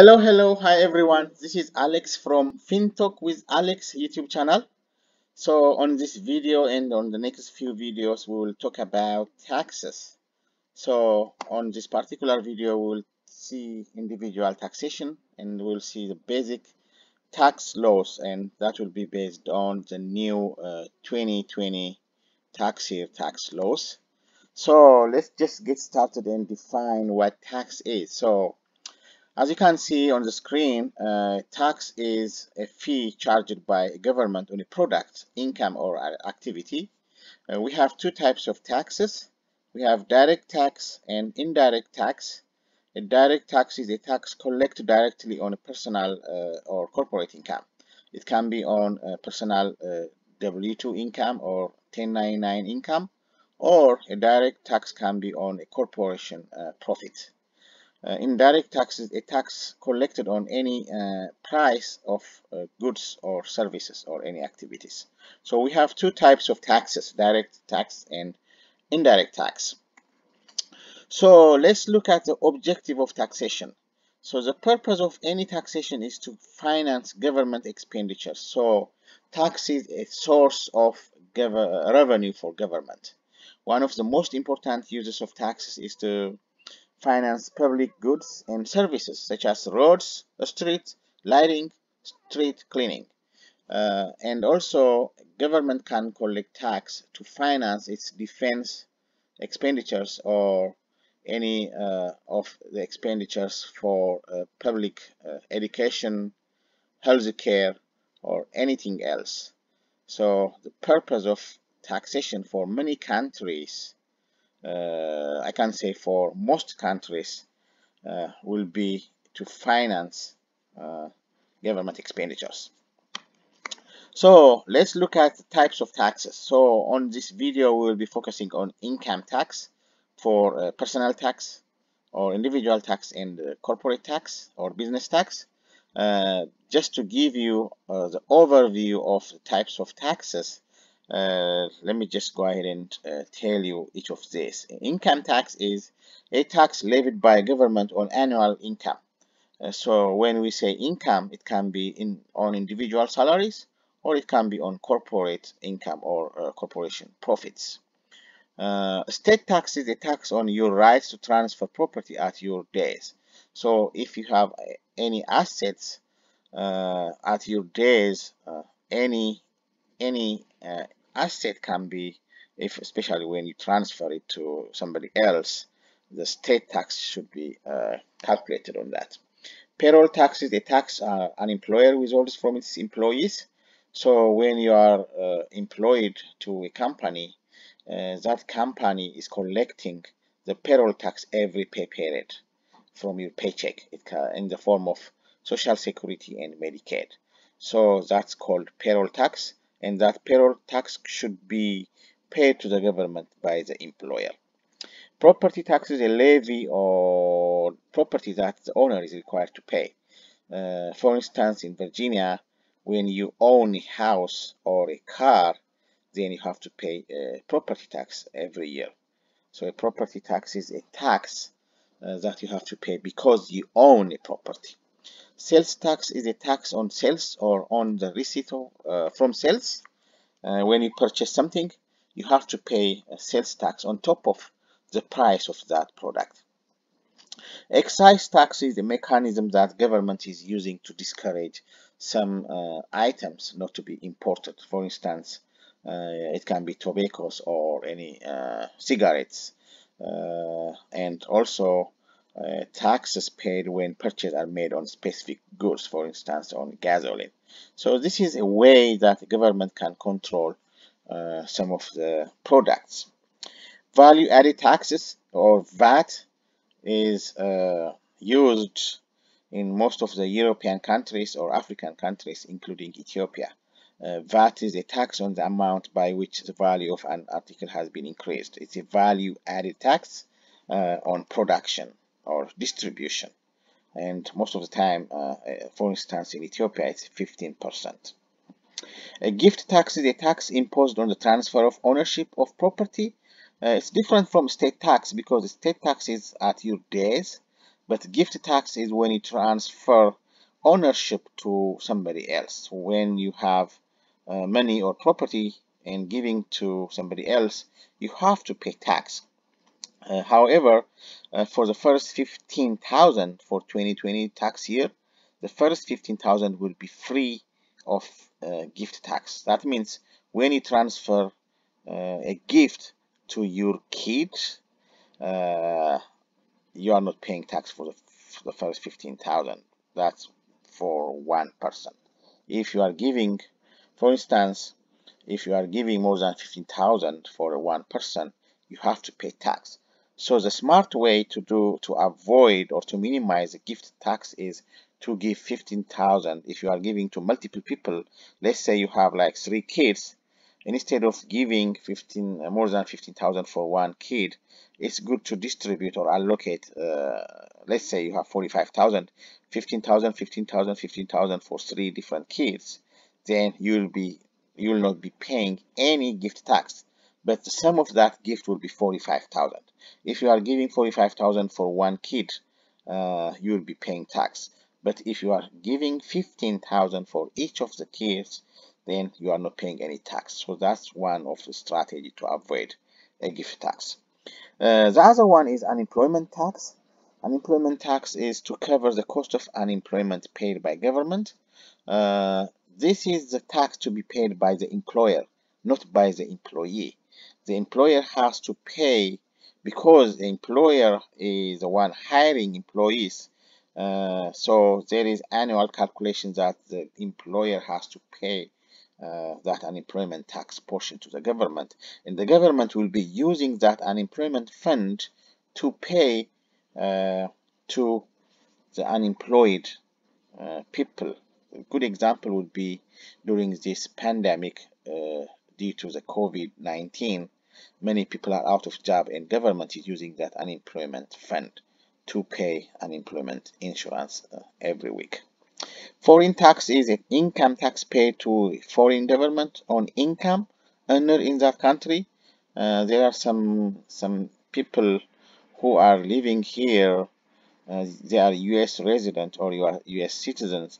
Hi everyone. This is Alex from FinTalk with Alex YouTube channel. So on this video and on the next few videos, we will talk about taxes. So on this particular video, we will see individual taxation and we'll see the basic tax laws, and that will be based on the new 2020 tax year tax laws. So let's just get started and define what tax is. So as you can see on the screen, tax is a fee charged by a government on a product, income, or activity. We have two types of taxes. We have direct tax and indirect tax. A direct tax is a tax collected directly on a personal or corporate income. It can be on personal W-2 income or 1099 income, or a direct tax can be on a corporation profit. Indirect tax is a tax collected on any price of goods or services or any activities. So we have two types of taxes, direct tax and indirect tax. So let's look at the objective of taxation. So the purpose of any taxation is to finance government expenditures. So tax is a source of revenue for government. One of the most important uses of taxes is to finance public goods and services such as roads, street lighting, street cleaning. And also, government can collect tax to finance its defense expenditures or any of the expenditures for public education, health care, or anything else. So the purpose of taxation for many countries, I can say for most countries, will be to finance government expenditures. So let's look at the types of taxes. So on this video, we will be focusing on income tax for personal tax or individual tax and corporate tax or business tax. Just to give you the overview of the types of taxes, let me just go ahead and tell you each of these. Income tax is a tax levied by government on annual income. So when we say income, it can be on individual salaries, or it can be on corporate income or corporation profits. State tax is a tax on your rights to transfer property at your days. So if you have any assets at your days, any asset can be, especially when you transfer it to somebody else, the state tax should be calculated on that. Payroll tax is a tax an employer withholds from its employees. So when you are employed to a company, that company is collecting the payroll tax every pay period from your paycheck in the form of Social Security and Medicaid. So that's called payroll tax, and that payroll tax should be paid to the government by the employer. Property tax is a levy on property that the owner is required to pay. For instance, in Virginia, when you own a house or a car, then you have to pay property tax every year. So a property tax is a tax that you have to pay because you own a property. Sales tax is a tax on sales or on the receipt from sales. When you purchase something, you have to pay a sales tax on top of the price of that product. Excise tax is a mechanism that government is using to discourage some items not to be imported. For instance, it can be tobaccos or any cigarettes, and also taxes paid when purchases are made on specific goods, for instance, on gasoline. So this is a way that the government can control some of the products. Value-added taxes or VAT is used in most of the European countries or African countries, including Ethiopia. VAT is a tax on the amount by which the value of an article has been increased. It's a value-added tax on production or distribution. And most of the time, for instance, in Ethiopia, it's 15%. A gift tax is a tax imposed on the transfer of ownership of property. It's different from state tax because the state tax is at your days, But gift tax is when you transfer ownership to somebody else. When you have money or property and giving to somebody else, you have to pay tax. However, for the first 15,000 for 2020 tax year, the first 15,000 will be free of gift tax. That means when you transfer a gift to your kid, uh, you are not paying tax for the first 15,000. That's for one person. If you are giving, for instance, if you are giving more than 15,000 for one person, you have to pay tax. So the smart way to avoid or to minimize the gift tax is to give 15,000. If you are giving to multiple people, let's say you have like 3 kids, instead of giving more than 15,000 for one kid, it's good to distribute or allocate. Let's say you have 45,000, 15,000, 15,000, 15,000 for 3 different kids. Then you will not be paying any gift tax, but the sum of that gift will be 45,000. If you are giving 45,000 for one kid, you will be paying tax. But if you are giving 15,000 for each of the kids, then you are not paying any tax. So that's one of the strategy to avoid a gift tax. The other one is unemployment tax. Unemployment tax is to cover the cost of unemployment paid by government. Uh, this is the tax to be paid by the employer, not by the employee. The employer has to pay because the employer is the one hiring employees. So there is annual calculation that the employer has to pay that unemployment tax portion to the government, and the government will be using that unemployment fund to pay to the unemployed people. A good example would be during this pandemic due to the COVID-19, many people are out of job and government is using that unemployment fund to pay unemployment insurance every week. Foreign tax is an income tax paid to foreign government on income earned in that country. There are some people who are living here. They are U.S. resident or U.S. citizens,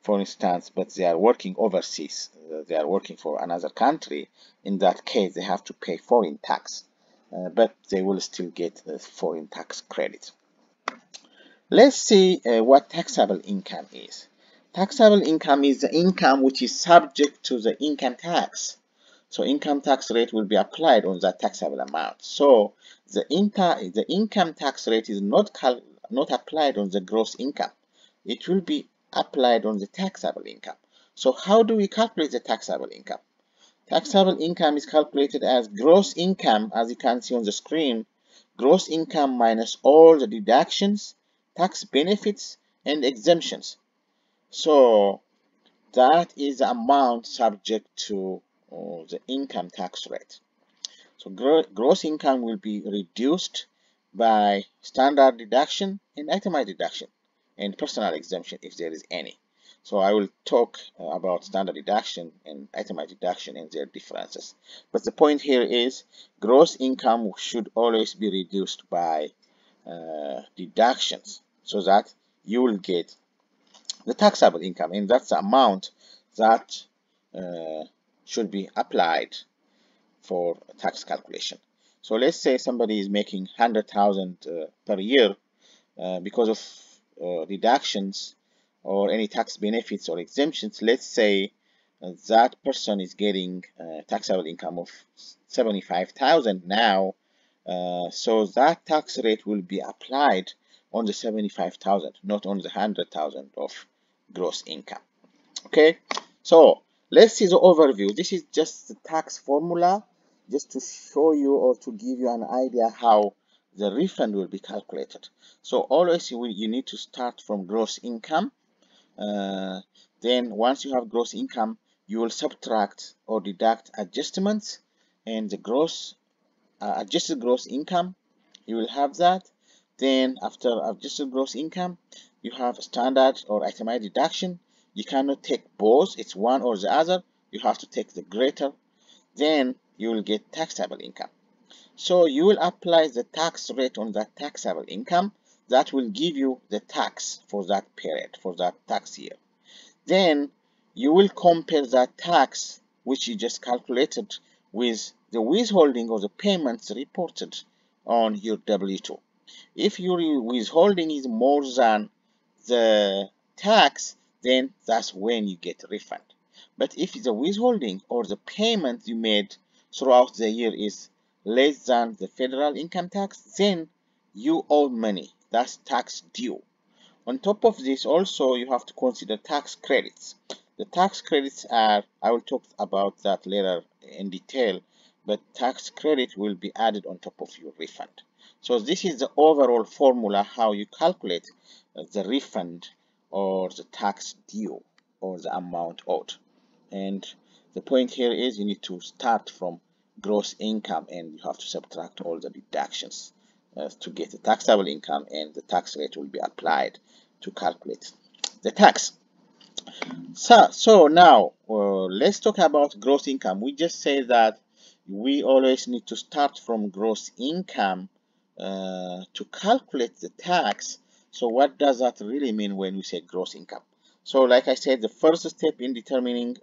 for instance, but they are working overseas. They are working for another country. In that case, they have to pay foreign tax, but they will still get the foreign tax credit. Let's see what taxable income is. Taxable income is the income which is subject to the income tax. So income tax rate will be applied on that taxable amount. So the income tax rate is not applied on the gross income. It will be applied on the taxable income. So how do we calculate the taxable income? Taxable income is calculated as gross income, as you can see on the screen. Gross income minus all the deductions, tax benefits, and exemptions. So that is the amount subject to the income tax rate. So gross income will be reduced by standard deduction and itemized deduction and personal exemption if there is any. So I will talk about standard deduction and itemized deduction and their differences. But the point here is gross income should always be reduced by deductions so that you will get the taxable income, and that's the amount that should be applied for tax calculation. So let's say somebody is making 100,000 per year because of deductions or any tax benefits or exemptions. Let's say that person is getting taxable income of 75,000 now. So that tax rate will be applied on the 75,000, not on the 100,000 of gross income. Okay, so let's see the overview. This is just the tax formula, just to show you or to give you an idea how the refund will be calculated. So always you need to start from gross income. Then once you have gross income, you will subtract or deduct adjustments, and the adjusted gross income, you will have that. Then after adjusted gross income, you have standard or itemized deduction. You cannot take both, it's one or the other. You have to take the greater. Then you will get taxable income. So you will apply the tax rate on that taxable income. that will give you the tax for that period, for that tax year. Then you will compare that tax which you just calculated with the withholding or the payments reported on your W-2. If your withholding is more than the tax, then that's when you get a refund. But if the withholding or the payment you made throughout the year is less than the federal income tax, then you owe money. That's tax due. On top of this, also you have to consider tax credits. The tax credits are, I will talk about that later in detail, but tax credit will be added on top of your refund. So this is the overall formula how you calculate the refund or the tax due or the amount owed. And the point here is you need to start from gross income and you have to subtract all the deductions to get the taxable income, and the tax rate will be applied to calculate the tax. So now let's talk about gross income. We just say that we always need to start from gross income to calculate the tax. So what does that really mean when we say gross income? So like I said, the first step in determining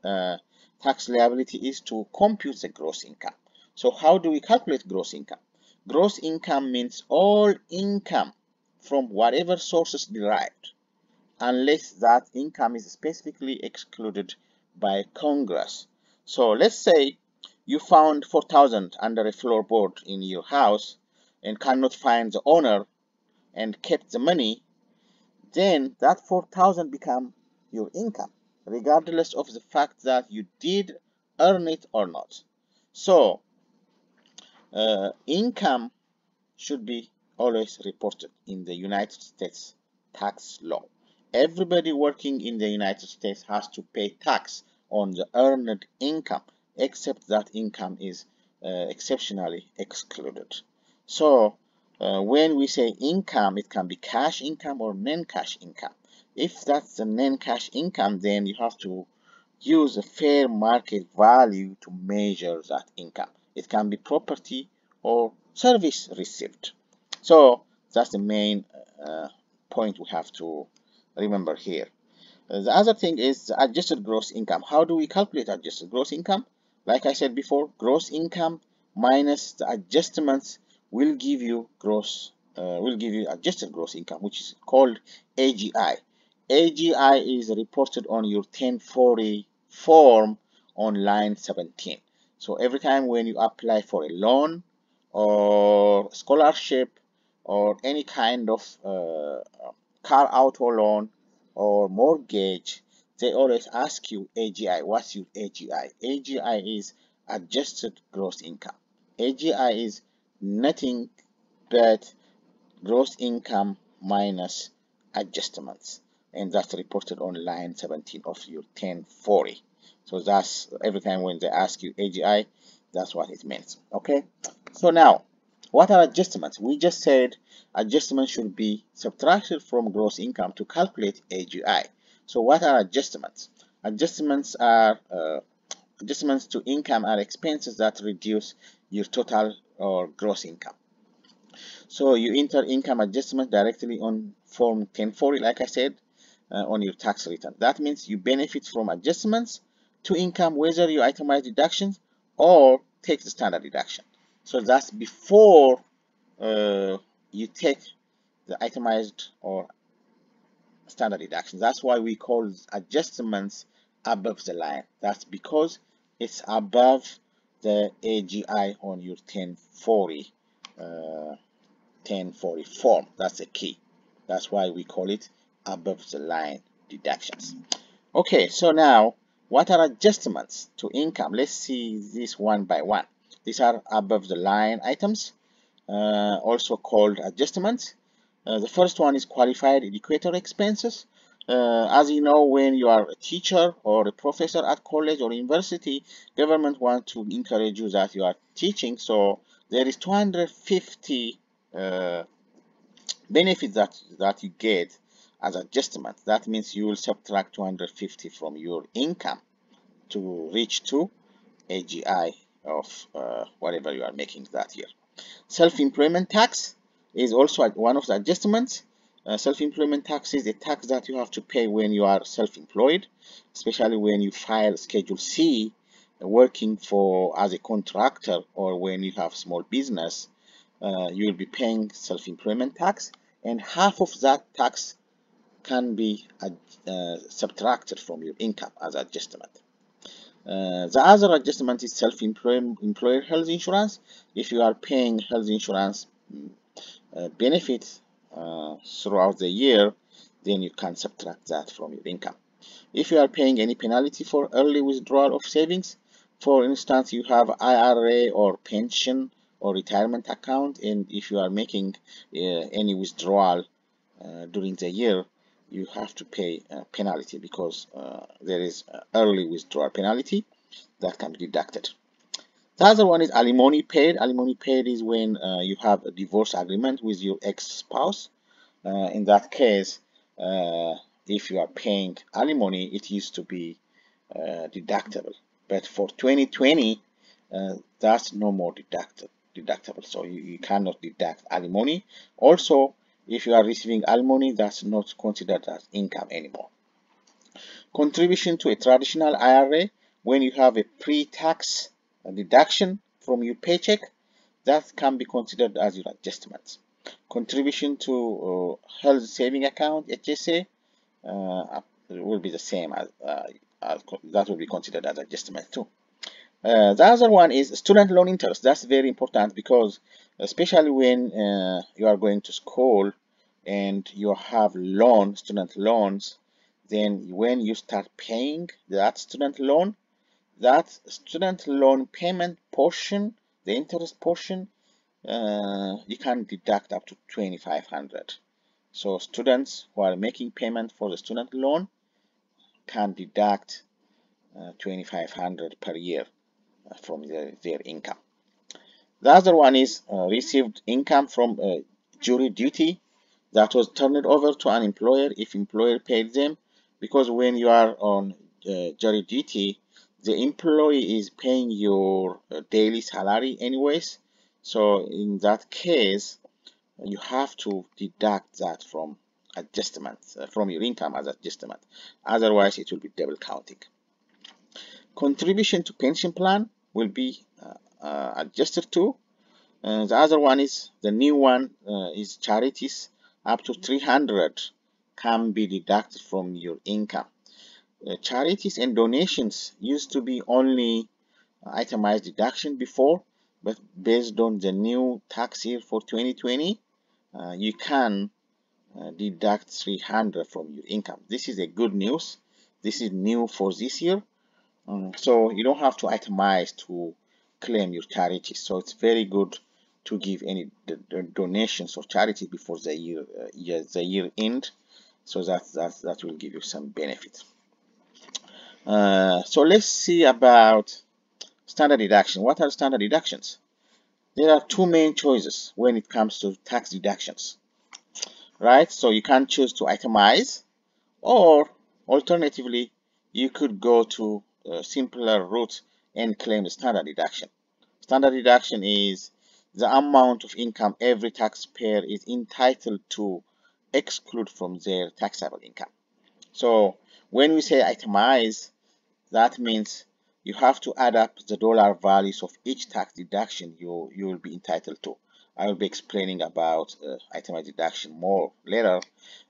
tax liability is to compute the gross income. So how do we calculate gross income? Gross income means all income from whatever sources derived, unless that income is specifically excluded by Congress. So let's say you found 4,000 under a floorboard in your house and cannot find the owner and kept the money, then that 4,000 become your income, regardless of the fact that you did earn it or not. So income should be always reported in the United States tax law. Everybody working in the United States has to pay tax on the earned income, except that income is exceptionally excluded. So when we say income, it can be cash income or non-cash income. If that's the non-cash income, then you have to use a fair market value to measure that income. It can be property or service received. So that's the main point we have to remember here. The other thing is the adjusted gross income. How do we calculate adjusted gross income? Like I said before, gross income minus the adjustments will give you adjusted gross income, which is called AGI. AGI is reported on your 1040 form on line 17. So every time when you apply for a loan or scholarship or any kind of car auto loan or mortgage, they always ask you AGI. What's your AGI? AGI is adjusted gross income. AGI is nothing but gross income minus adjustments, and that's reported on line 17 of your 1040. So that's every time when they ask you AGI, that's what it means. Okay, so now what are adjustments? We just said adjustments should be subtracted from gross income to calculate AGI. So what are adjustments? Adjustments are adjustments to income are expenses that reduce your total or gross income. So you enter income adjustment directly on form 1040, like I said, on your tax return. That means you benefit from adjustments to income, whether you itemize deductions or take the standard deduction. So that's before you take the itemized or standard deduction. That's why we call adjustments above the line. That's because it's above the AGI on your 1040 form. That's the key. That's why we call it above the line deductions. Okay, so now what are adjustments to income? Let's see this one by one. These are above the line items, also called adjustments. The first one is qualified educator expenses. As you know, when you are a teacher or a professor at college or university, government wants to encourage you that you are teaching. So there is 250 benefit that you get as adjustment. That means you will subtract 250 from your income to reach to AGI of whatever you are making that year. Self-employment tax is also one of the adjustments. Self-employment tax is a tax that you have to pay when you are self-employed, especially when you file Schedule C, working for as a contractor, or when you have small business. You will be paying self-employment tax, and half of that tax can be subtracted from your income as adjustment. The other adjustment is self-employer health insurance. If you are paying health insurance benefits throughout the year, then you can subtract that from your income. If you are paying any penalty for early withdrawal of savings, for instance, you have IRA or pension or retirement account, and if you are making any withdrawal during the year, you have to pay a penalty because there is early withdrawal penalty that can be deducted. The other one is alimony paid. Alimony paid is when you have a divorce agreement with your ex-spouse. In that case, if you are paying alimony, it used to be deductible. But for 2020, that's no more deductible. So you cannot deduct alimony. Also, if you are receiving alimony, that's not considered as income anymore. Contribution to a traditional IRA, when you have a pre-tax deduction from your paycheck, that can be considered as your adjustment. Contribution to health saving account, HSA, will be the same as that will be considered as adjustment too. The other one is student loan interest. That's very important because especially when you are going to school and you have student loans, then when you start paying that student loan payment portion, the interest portion, you can deduct up to 2,500. So students who are making payment for the student loan can deduct 2,500 per year from their income. The other one is received income from jury duty that was turned over to an employer if employer paid them, because when you are on jury duty, the employee is paying your daily salary anyways. So in that case, you have to deduct that from adjustment from your income as adjustment. Otherwise, it will be double counting. Contribution to pension plan will be adjusted too. The other one is the new one is charities up to 300 can be deducted from your income. Charities and donations used to be only itemized deduction before, but based on the new tax year for 2020, you can deduct 300 from your income. This is a good news. This is new for this year. So you don't have to itemize to claim your charities. So it's very good to give any donations or charity before the year end, so that will give you some benefit. So let's see about standard deduction. What are standard deductions? There are two main choices when it comes to tax deductions, right? So you can choose to itemize, or alternatively, you could go to a simpler route and claim the standard deduction. Standard deduction is the amount of income every taxpayer is entitled to exclude from their taxable income. So when we say itemize, that means you have to add up the dollar values of each tax deduction you will be entitled to. I will be explaining about itemized deduction more later,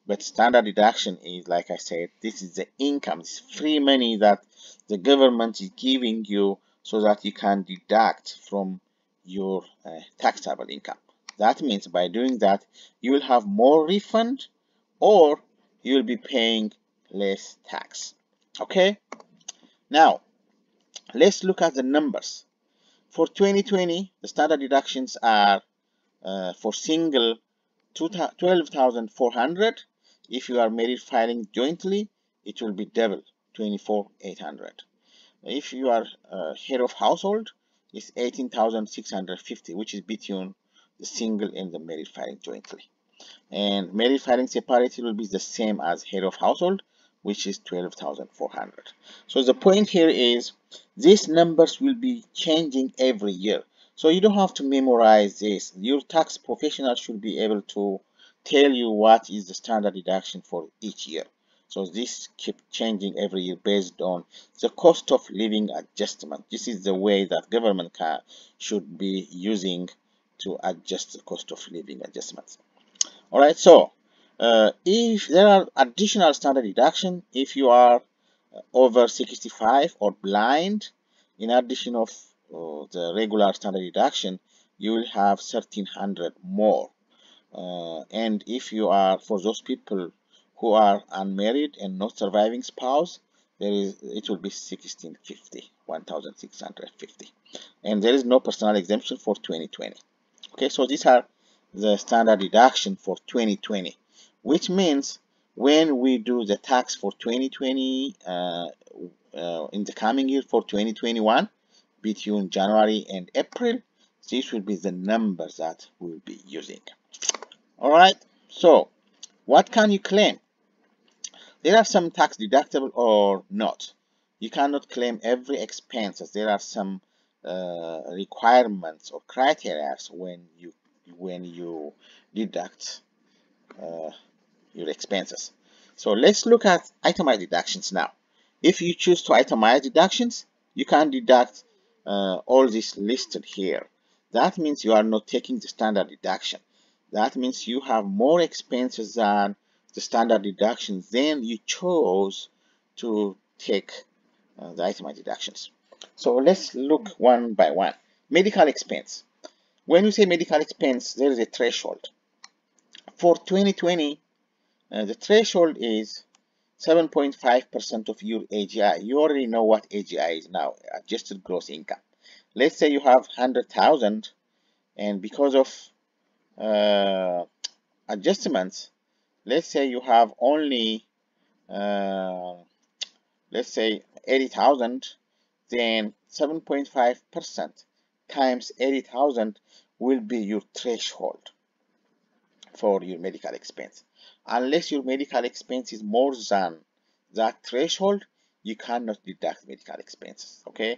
but standard deduction is, like I said, this is the income, it's free money that the government is giving you so that you can deduct from your taxable income. That means by doing that, you will have more refund or you will be paying less tax. Okay? Now, let's look at the numbers. For 2020, the standard deductions are for single 12,400. If you are married filing jointly, it will be double, 24,800. If you are head of household, it's 18,650, which is between the single and the married filing jointly. And married filing separately will be the same as head of household, which is 12,400. So the point here is these numbers will be changing every year. So you don't have to memorize this. Your tax professional should be able to tell you what is the standard deduction for each year. So this keeps changing every year based on the cost of living adjustment. This is the way that government should be using to adjust the cost of living adjustments. All right, so if there are additional standard deduction, if you are over 65 or blind, in addition of the regular standard deduction, you will have 1,300 more. And if you are, for those people who are unmarried and not surviving spouse, it will be 1,650, 1,650, and there is no personal exemption for 2020. Okay, so these are the standard deduction for 2020, which means when we do the tax for 2020 in the coming year for 2021, between January and April, this will be the numbers that we'll be using. All right, so what can you claim? There are some tax deductible or not. You cannot claim every expenses. There are some requirements or criteria when you deduct your expenses. So let's look at itemized deductions now. If you choose to itemize deductions, you can deduct all this listed here. That means you are not taking the standard deduction. That means you have more expenses than the standard deductions, then you chose to take the itemized deductions. So let's look one by one. Medical expense. When you say medical expense, there is a threshold. For 2020, the threshold is 7.5% of your AGI. You already know what AGI is now, adjusted gross income. Let's say you have 100,000, and because of adjustments, let's say you have only let's say 80,000, then 7.5% times 80,000 will be your threshold for your medical expense. Unless your medical expense is more than that threshold, you cannot deduct medical expenses. Okay,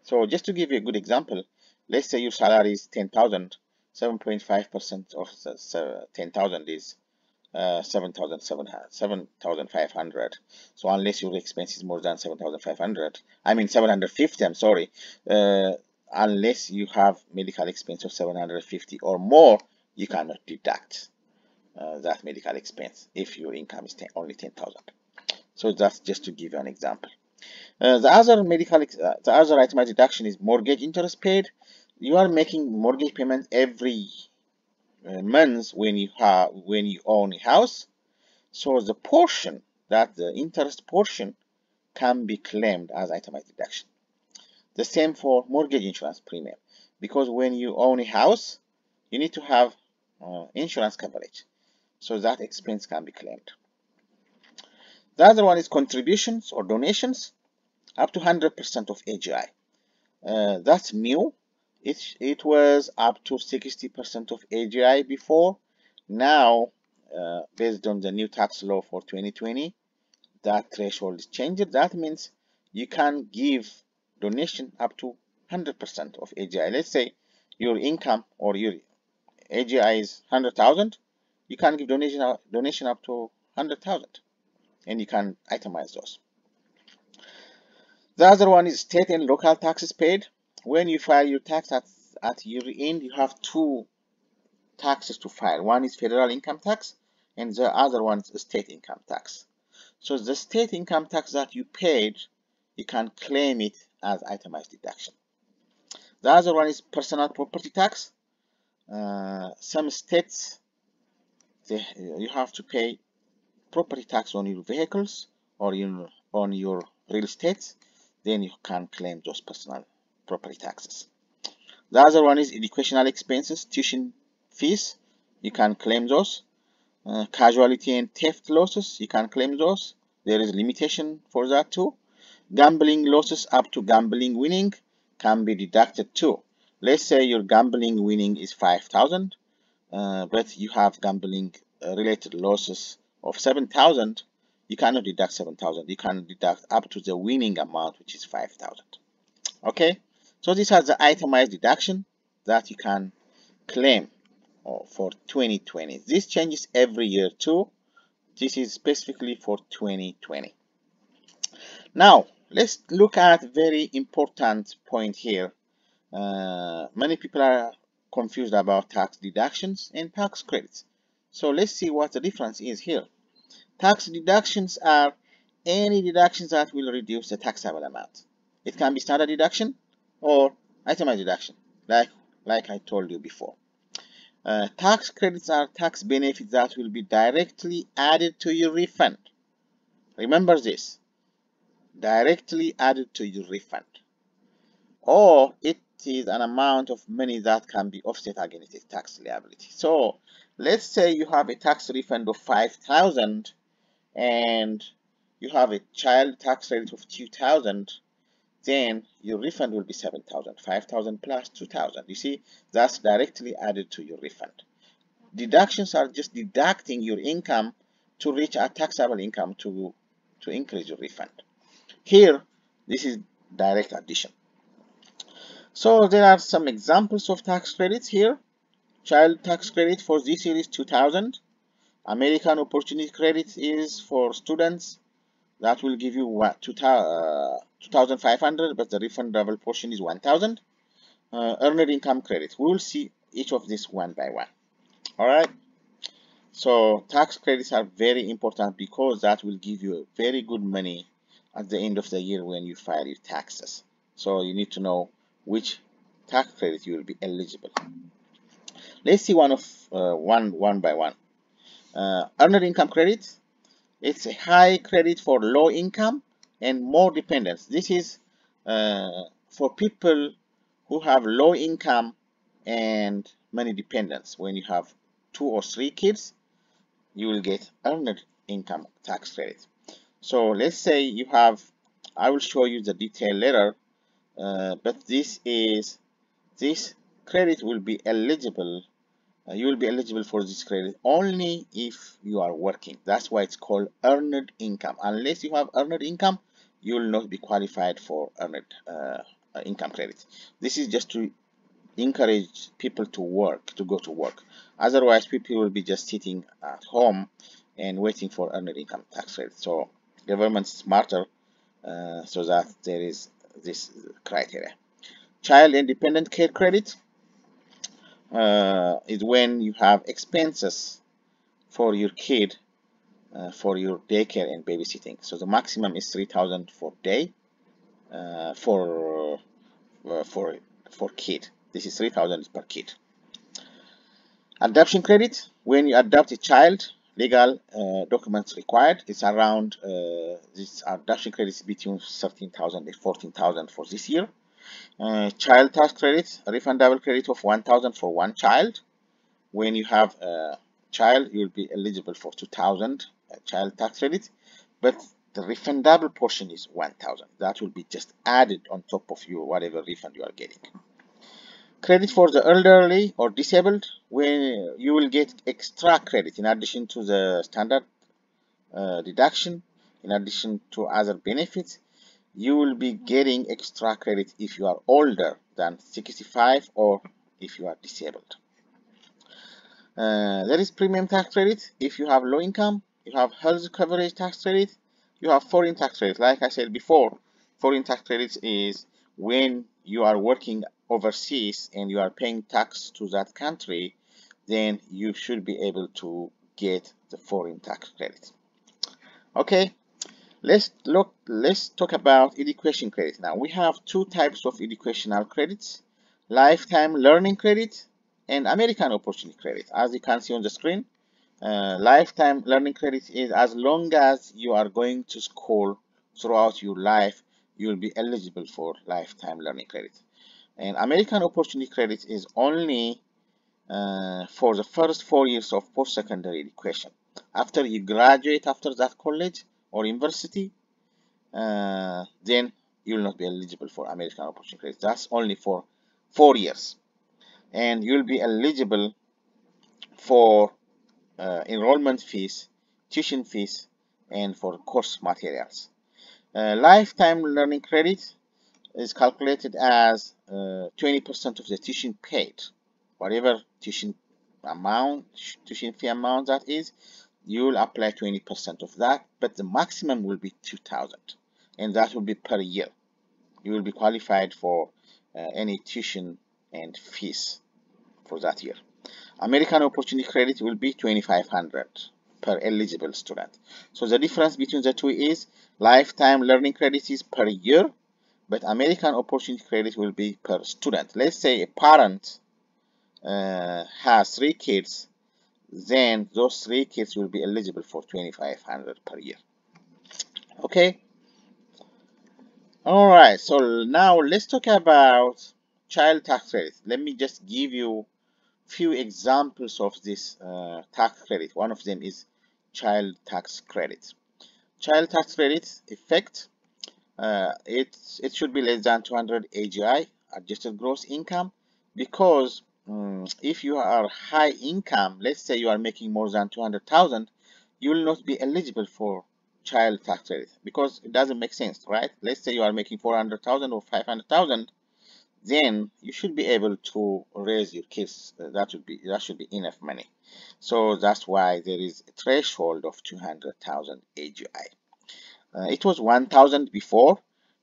so just to give you a good example, let's say your salary is 10,000, 7.5% of the 10,000 is 7,500. So unless your expense is more than 7,500, I mean 750, I'm sorry, unless you have medical expense of 750 or more, you cannot deduct that medical expense if your income is only 10,000. So that's just to give you an example. The other itemized deduction is mortgage interest paid. You are making mortgage payment every month when you own a house. So the portion, that the interest portion, can be claimed as itemized deduction. The same for mortgage insurance premium, because when you own a house, you need to have insurance coverage. So that expense can be claimed. The other one is contributions or donations up to 100% of AGI. That's new. It was up to 60% of AGI before. Now, based on the new tax law for 2020, that threshold is changed. That means you can give donation up to 100% of AGI. Let's say your income or your AGI is 100,000. You can give donation up to 100,000, and you can itemize those. The other one is state and local taxes paid. When you file your tax at year end, you have two taxes to file. One is federal income tax, and the other one is state income tax. So the state income tax that you paid, you can claim it as itemized deduction. The other one is personal property tax. Some states, you have to pay property tax on your vehicles or on your real estate. Then you can claim those personal property taxes. The other one is educational expenses, tuition fees. You can claim those. Casualty and theft losses, you can claim those. There is limitation for that too. Gambling losses up to gambling winning can be deducted too. Let's say your gambling winning is 5,000, but you have gambling related losses of 7,000. You cannot deduct 7,000. You can deduct up to the winning amount, which is 5,000. Okay, so these are the itemized deduction that you can claim for 2020. This changes every year too. This is specifically for 2020. Now, let's look at very important point here. Many people are confused about tax deductions and tax credits. So let's see what the difference is here. Tax deductions are any deductions that will reduce the taxable amount. It can be standard deduction or itemized deduction, like I told you before. Tax credits are tax benefits that will be directly added to your refund. Remember this, directly added to your refund. Or it is an amount of money that can be offset against a tax liability. So let's say you have a tax refund of 5,000 and you have a child tax credit of 2,000, then your refund will be 7,000. 5,000 plus 2,000. You see, that's directly added to your refund. Deductions are just deducting your income to reach a taxable income to increase your refund. Here, this is direct addition. So there are some examples of tax credits here. Child tax credit for this year is 2,000. American Opportunity Credit is for students. That will give you 2,500, but the refundable portion is 1,000. Earned income credit. We will see each of these one by one. All right. So tax credits are very important because that will give you very good money at the end of the year when you file your taxes. So you need to know which tax credit you will be eligible. Let's see one by one. Earned income credit. It's a high credit for low income and more dependents. This is for people who have low income and many dependents. When you have 2 or 3 kids, you will get earned income tax credit. So let's say you have, I will show you the detail later, but this credit will be eligible. You will be eligible for this credit only if you are working. That's why it's called earned income. Unless you have earned income, you will not be qualified for earned income credit. This is just to encourage people to work, to go to work. Otherwise, people will be just sitting at home and waiting for earned income tax credit. So government is smarter so that there is this criteria. Child independent care credit is when you have expenses for your kid for your daycare and babysitting. So the maximum is 3,000 for day for kid. This is 3,000 per kid. Adoption credit, when you adopt a child, legal documents required. It's around this adoption credit is between 13,000 and 14,000 for this year. Child tax credit, a refundable credit of 1,000 for one child. When you have a child, you will be eligible for 2,000 child tax credit, but the refundable portion is 1,000. That will be just added on top of your whatever refund you are getting. Credit for the elderly or disabled, when you will get extra credit in addition to the standard deduction, in addition to other benefits. You will be getting extra credit if you are older than 65 or if you are disabled. There is premium tax credit if you have low income. You have health coverage tax credit. You have foreign tax credit. Like I said before, foreign tax credit is when you are working overseas and you are paying tax to that country, then you should be able to get the foreign tax credit. Okay, let's talk about education credit. Now we have 2 types of educational credits: lifetime learning credit and American opportunity credit. As you can see on the screen, lifetime learning credit is as long as you are going to school throughout your life, you will be eligible for lifetime learning credit. And American opportunity credit is only for the first 4 years of post-secondary education. After you graduate after that college or university, then you will not be eligible for American opportunity credit. That's only for 4 years. And you'll be eligible for enrollment fees, tuition fees, and for course materials. Lifetime learning credit is calculated as 20% of the tuition paid. Whatever tuition amount, tuition fee amount that is, you will apply 20% of that, but the maximum will be 2,000, and that will be per year. You will be qualified for any tuition and fees for that year. American Opportunity Credit will be 2,500 per eligible student. So the difference between the two is lifetime learning credit is per year, but American Opportunity Credit will be per student. Let's say a parent has 3 kids, then those 3 kids will be eligible for 2,500 per year. Okay. All right. So now let's talk about child tax credit. Let me just give you few examples of this tax credit. One of them is child tax credit. Child tax credit effect, it should be less than 200 AGI, adjusted gross income, because if you are high income, let's say you are making more than 200,000, you will not be eligible for child tax credit because it doesn't make sense, right? Let's say you are making 400,000 or 500,000, then you should be able to raise your kids. That should be enough money. So that's why there is a threshold of 200,000 AGI. It was 1,000 before.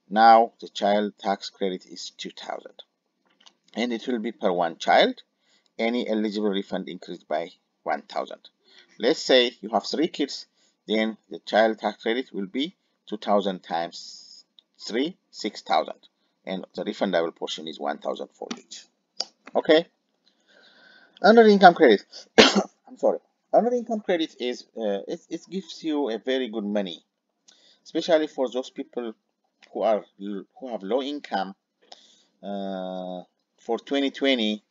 Now the child tax credit is 2,000, and it will be per one child. Any eligible refund increased by 1,000. Let's say you have 3 kids, then the child tax credit will be 2,000 times 3, 6,000, and the refundable portion is 1,000 for each. Okay. Earned income credit. I'm sorry. Earned income credit is it gives you a very good money, especially for those people who have low income. For 2020,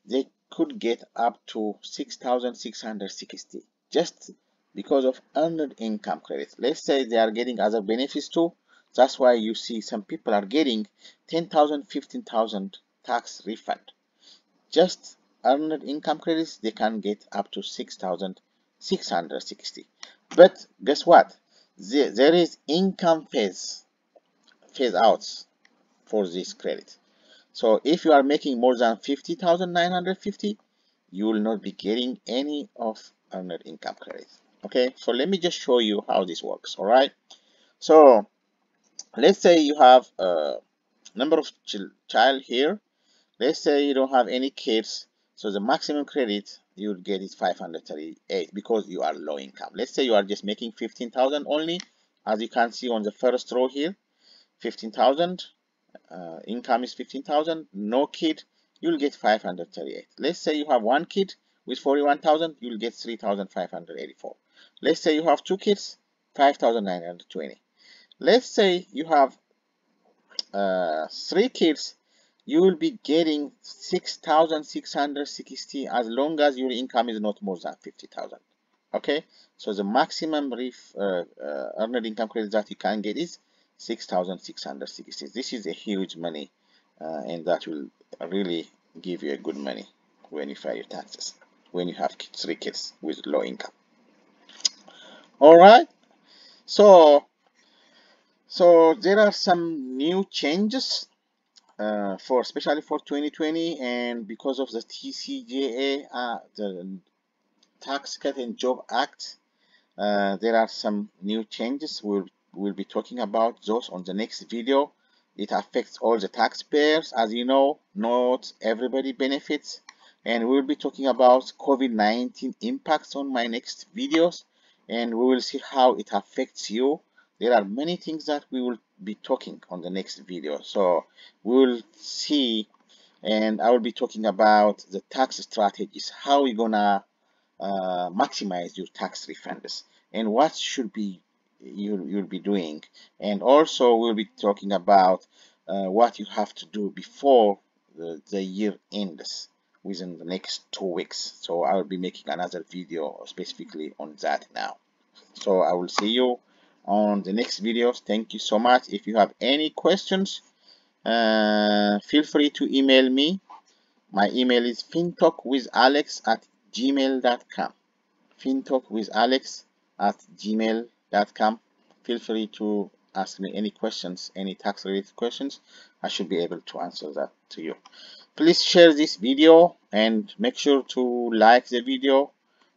they could get up to 6,660 just because of earned income credit. Let's say they are getting other benefits too. That's why you see some people are getting 10,000, 15,000 tax refund. Just earned income credits, they can get up to 6,660. But guess what? There is income phase outs for this credit. So if you are making more than 50,950, you will not be getting any of earned income credit. Okay, so let me just show you how this works. All right. So let's say you have a number of child here. Let's say you don't have any kids, so the maximum credit you would get is 538 because you are low income. Let's say you are just making 15,000 only, as you can see on the first row here, 15,000. Income is 15,000, no kid, you'll get 538. Let's say you have 1 kid with 41,000, you'll get 3,584. Let's say you have 2 kids, 5,920. Let's say you have 3 kids, you will be getting 6,660 as long as your income is not more than 50,000. Okay, so the maximum earned income credit that you can get is 6,660. This is a huge money, and that will really give you a good money when you file your taxes, when you have 3 kids with low income. All right, so there are some new changes especially for 2020, and because of the TCJA, the Tax Cut and Job Act, there are some new changes. We'll be talking about those on the next video. It affects all the taxpayers, as you know, not everybody benefits. And we'll be talking about COVID-19 impacts on my next videos, and we will see how it affects you. There are many things that we will be talking on the next video. So we will see, and I will be talking about the tax strategies, how we're gonna maximize your tax refunds and what should be you'll be doing. And also we'll be talking about what you have to do before the year ends within the next 2 weeks. So I will be making another video specifically on that now. So I will see you on the next videos. Thank you so much. If you have any questions, feel free to email me. My email is fintalkwithalex@gmail.com. fintalkwithalex@gmail.com. Feel free to ask me any questions, any tax related questions. I should be able to answer that to you. Please share this video and make sure to like the video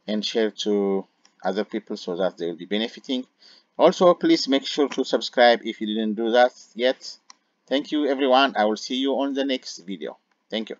and share to other people so that they will be benefiting. Also, please make sure to subscribe if you didn't do that yet. Thank you everyone. I will see you on the next video. Thank you.